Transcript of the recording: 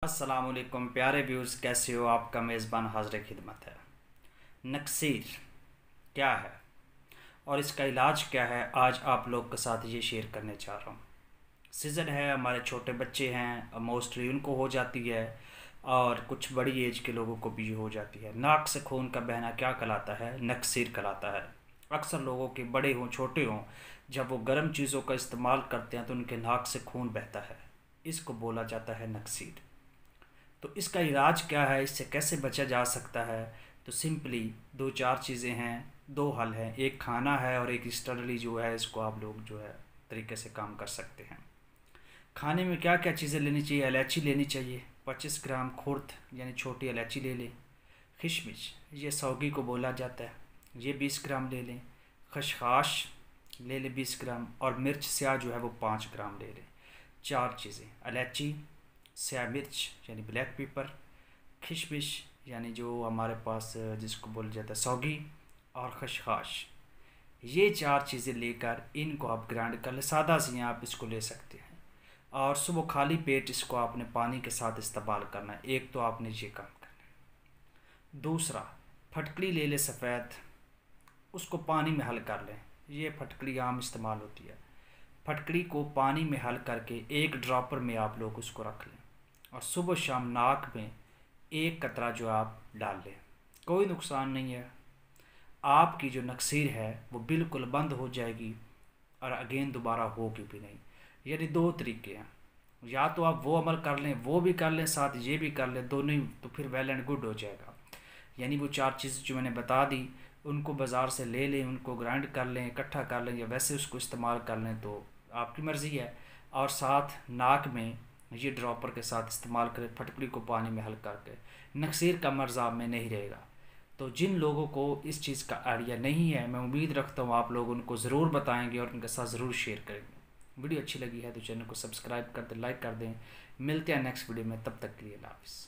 अस्सलामुअलैकुम प्यारे व्यूज़, कैसे हो? आपका मेज़बान हाज़िर खिदमत है। नक्सीर क्या है और इसका इलाज क्या है, आज आप लोग के साथ ये शेयर करने चाह रहा हूँ। सीज़न है, हमारे छोटे बच्चे हैं, मोस्टली उनको हो जाती है और कुछ बड़ी एज के लोगों को भी हो जाती है। नाक से खून का बहना क्या कहलाता है? नक्सीर कहलाता है। अक्सर लोगों के बड़े हों छोटे हों, जब वो गर्म चीज़ों का इस्तेमाल करते हैं तो उनके नाक से खून बहता है। इसको बोला जाता है नक्सीर। तो इसका इलाज क्या है, इससे कैसे बचा जा सकता है? तो सिंपली दो चार चीज़ें हैं, दो हल हैं, एक खाना है और एक स्टडली जो है, इसको आप लोग जो है तरीके से काम कर सकते हैं। खाने में क्या क्या चीज़ें लेनी चाहिए? इलायची लेनी चाहिए 25 ग्राम, खुर्द यानी छोटी इलायची ले लें। खशमिश, ये सौगी को बोला जाता है, ये 20 ग्राम ले लें। खसखस ले लें 20 ग्राम, और मिर्च स्याह जो है वो 5 ग्राम ले लें। चार चीज़ें: इलायची, स्याह मिर्च यानी ब्लैक पेपर, खशमिश यानी जो हमारे पास जिसको बोला जाता है सौगी, और खसखस। ये चार चीज़ें लेकर इनको आप ग्राइंड कर लें। सादा सी आप इसको ले सकते हैं और सुबह खाली पेट इसको आपने पानी के साथ इस्तेमाल करना है। एक तो आपने ये काम करना है। दूसरा, फटकड़ी ले लें सफ़ेद, उसको पानी में हल कर लें। ये फटकड़ी आम इस्तेमाल होती है। फटकड़ी को पानी में हल करके एक ड्रॉपर में आप लोग उसको रख लें और सुबह शाम नाक में एक कतरा जो आप डाल लें। कोई नुकसान नहीं है, आपकी जो नक्सीर है वो बिल्कुल बंद हो जाएगी और अगेन दोबारा होगी भी नहीं। यानी दो तरीके हैं, या तो आप वो अमल कर लें, वो भी कर लें, साथ ये भी कर लें, दोनों ही, तो फिर वेल एंड गुड हो जाएगा। यानी वो चार चीज़ जो मैंने बता दी, उनको बाज़ार से ले लें, उनको ग्राइंड कर लें, इकट्ठा कर लें, या वैसे उसको इस्तेमाल कर लें, तो आपकी मर्ज़ी है। और साथ नाक में ये ड्रॉपर के साथ इस्तेमाल करें, फटकड़ी को पानी में हल करके। नक्सीर का मर्ज़ आप में नहीं रहेगा। तो जिन लोगों को इस चीज़ का आइडिया नहीं है, मैं उम्मीद रखता हूँ आप लोग उनको ज़रूर बताएंगे और उनके साथ ज़रूर शेयर करेंगे। वीडियो अच्छी लगी है तो चैनल को सब्सक्राइब कर दें, लाइक कर दें। मिलते हैं नेक्स्ट वीडियो में, तब तक के लिए अल्लाह हाफ़िज़।